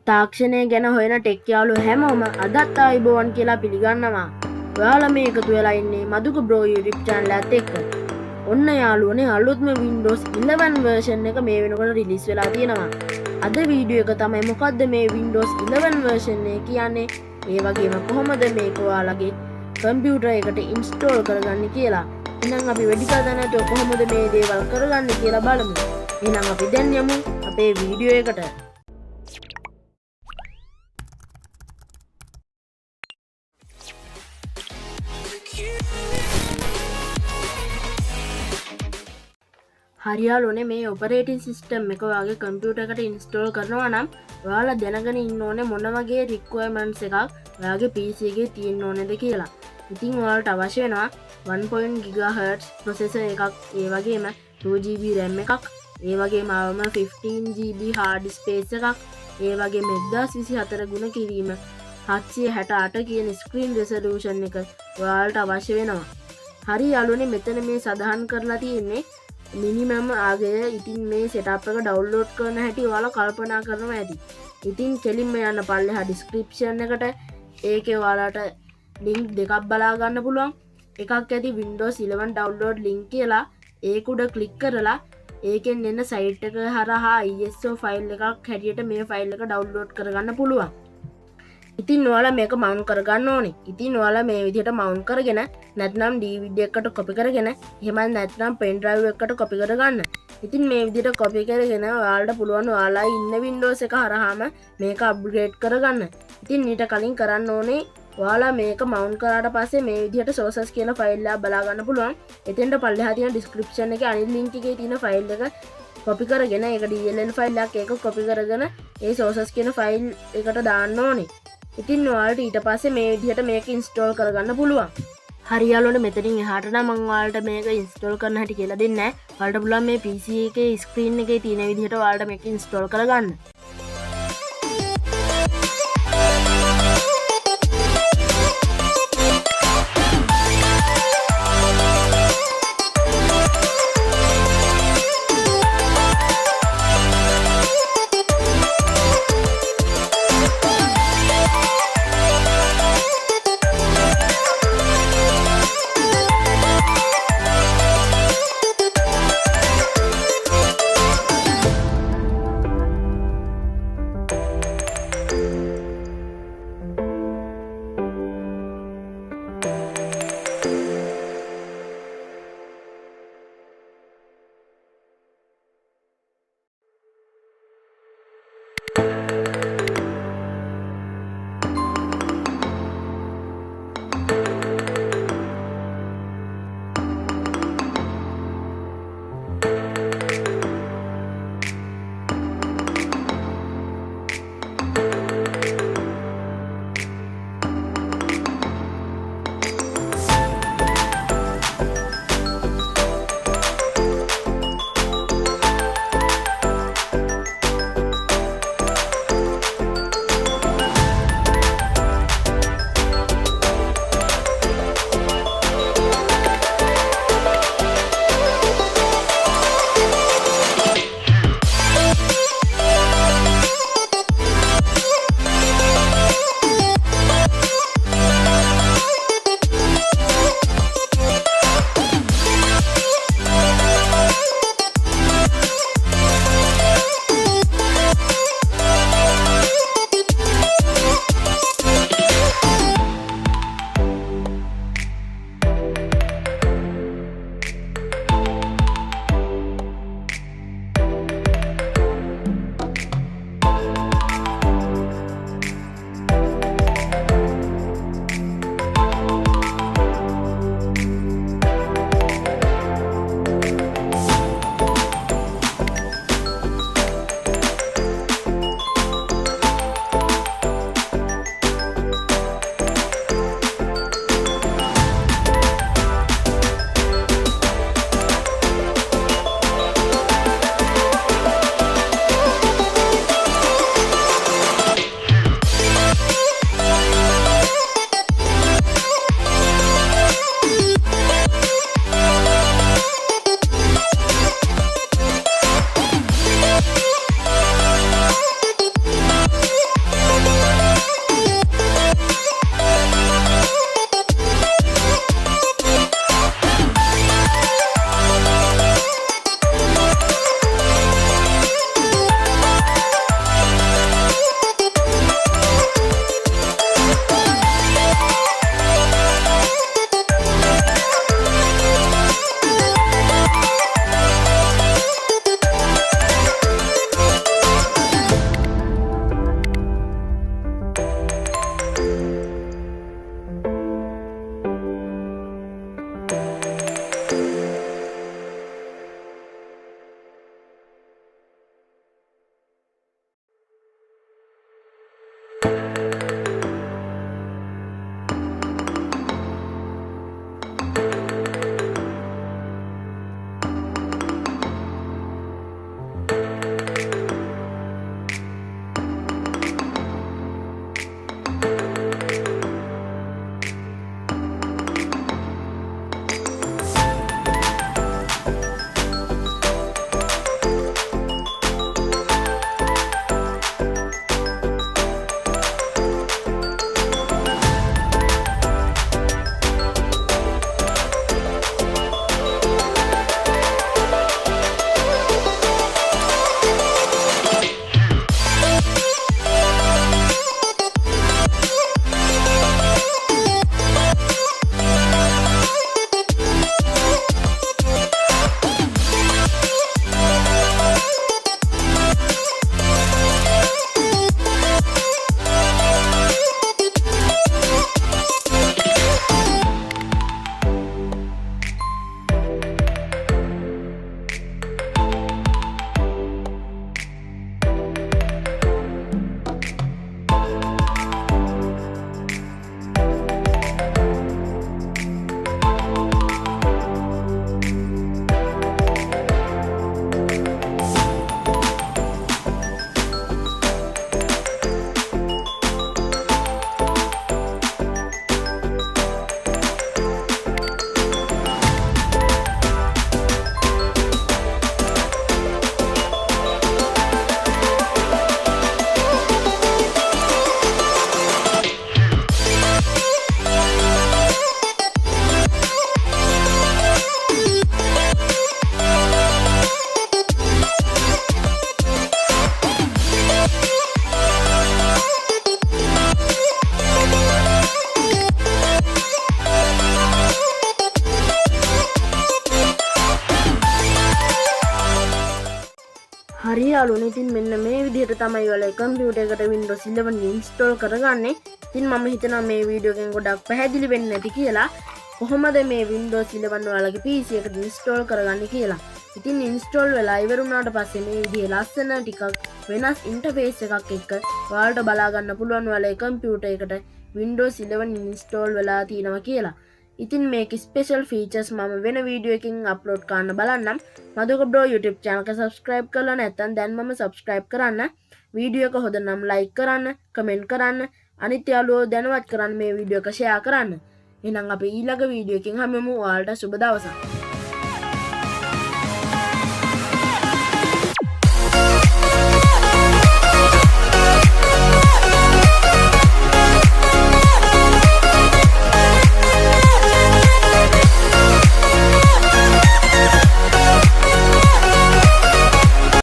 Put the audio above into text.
තාක්ෂණය ගැන හොයන ටෙක් යාළුවෝ හැමෝම අදත් ආයුබෝවන් කියලා පිළිගන්නවා. ඔයාලා මේ එකතු වෙලා ඉන්නේ Madhuka Bro YouTube channel එකත් එක්ක. ඔන්න යාළුවනේ අලුත්ම Windows 11 version එක මේ වෙනකොට රිලීස් වෙලා තියෙනවා. අද වීඩියෝ එක තමයි මොකද්ද මේ Windows 11 version එක කියන්නේ, ඒ වගේම කොහොමද මේක ඔයාලගේ කම්පියුටර් එකට ඉන්ස්ටෝල් කරගන්නේ කියලා. එහෙනම් අපි වැඩි කතා නැතුව කොහොමද මේ දේවල් කරගන්නේ කියලා බලමු. එහෙනම් අපි දැන් යමු අපේ වීඩියෝ එකට. හරියාලුනේ මේ ඔපරේටින් සිස්ටම් එක ඔයාගේ කම්පියුටර් එකට ඉන්ස්ටෝල් කරනවා නම් ඔයාලා දැනගෙන ඉන්න ඕනේ මොන වගේ රික්වයර්මන්ට්ස් එකක් ඔයාගේ PC එකේ තියෙන්න ඕනේද කියලා. ඉතින් ඔයාලට අවශ්‍ය වෙනවා 1.1 GHz processor එකක්, ඒ වගේම 2GB RAM එකක්, ඒ වගේම 15GB hard space එකක්, ඒ වගේම 1024 ගුණ කිරීම 768 කියන screen resolution එක ඔයාලට අවශ්‍ය වෙනවා. හරියාලුනේ මෙතන මේ සඳහන් කරලා තියෙන්නේ මිනිමම් ආගය. ඉතින් මේ සෙටප් එක ඩවුන්ලෝඩ් කරන හැටි ඔයාලා කල්පනා කරනවා ඇති. ඉතින් කෙලින්ම යන්න පල්ලෙහා ඩිස්ක්‍රිප්ෂන් එකට. ඒකේ ඔයාලට ලින්ක් දෙකක් බලා ගන්න පුළුවන්. එකක් ඇති Windows 11 download link කියලා. ඒක උඩ ක්ලික් කරලා ඒකෙන් එන සයිට් එක හරහා ISO ෆයිල් එකක් හැටියට මේ ෆයිල් එක ඩවුන්ලෝඩ් කරගන්න පුළුවන්. ඉතින් ඔයාලා මේක මවුන්ට් කරගන්න ඕනේ. ඉතින් ඔයාලා මේ විදිහට මවුන්ට් කරගෙන නැත්නම් DVD එකකට කොපි කරගෙන එහෙම නැත්නම් pen drive එකකට කොපි කරගන්න. ඉතින් මේ විදිහට කොපි කරගෙන ඔයාලට පුළුවන් ඔයාලා ඉන්න Windows එක හරහාම මේක අප්ග්‍රේඩ් කරගන්න. ඉතින් ඊට කලින් කරන්න ඕනේ ඔයාලා මේක මවුන්ට් කරාට පස්සේ මේ විදිහට sorsus කියන ෆයිල් එක බලා ගන්න පුළුවන්. එතෙන්ට පල්ලෙහා තියෙන description එකේ අනිත් link එකේ තියෙන ෆයිල් එක කොපි කරගෙන ඒක DLL ෆයිල් එකක් ඒක කොපි කරගෙන ඒ sorsus කියන ෆයිල් එකට දාන්න ඕනේ. ඉතින් ඔයාලට ඊට පස්සේ මේ විදිහට මේක ඉන්ස්ටෝල් කරගන්න පුළුවන්. හරියාලුනේ මෙතනින් එහාට නම් මම ඔයාලට මේක ඉන්ස්ටෝල් කරන්න හැටි කියලා දෙන්නේ නැහැ. ඔයාලට පුළුවන් මේ PC එකේ ස්ක්‍රීන් එකේ තියෙන විදිහට ඔයාලට මේක ඉන්ස්ටෝල් කරගන්න. හරි යාළුවනේ ඉතින් මෙන්න මේ විදිහට තමයි ඔයාලා කම්පියුටර් එකට Windows 11 install කරගන්නේ. ඉතින් මම හිතනවා මේ වීඩියෝ එකෙන් ගොඩක් පැහැදිලි වෙන්නේ නැති කියලා. කොහොමද මේ Windows 11 ඔයාලගේ PC එකට install කරගන්නේ කියලා. ඉතින් install වෙලා ඉවර වුණාට පස්සේ මේ විදිහේ ලස්සන ටිකක් වෙනස් interface එකක් එක්ක ඔයාලට බලා ගන්න පුළුවන් ඔයාලගේ කම්පියුටර් එකට Windows 11 install වෙලා තියෙනවා කියලා. ඉතින් මේක ස්පෙෂල් ෆීචර්ස් මම වෙන වීඩියෝ එකකින් අප්ලෝඩ් කරන්න බලන්නම්. Madhuka Bro YouTube channel එක subscribe කරලා නැත්නම් දැන් මම subscribe කරන්න. වීඩියෝ එක හොඳ නම් like කරන්න, comment කරන්න, අනිත් යාළුවෝ දැනුවත් කරන්න මේ වීඩියෝ එක share කරන්න. එහෙනම් අපි ඊළඟ වීඩියෝ එකකින් හමුවෙමු. ඔයාලට සුබ දවසක්.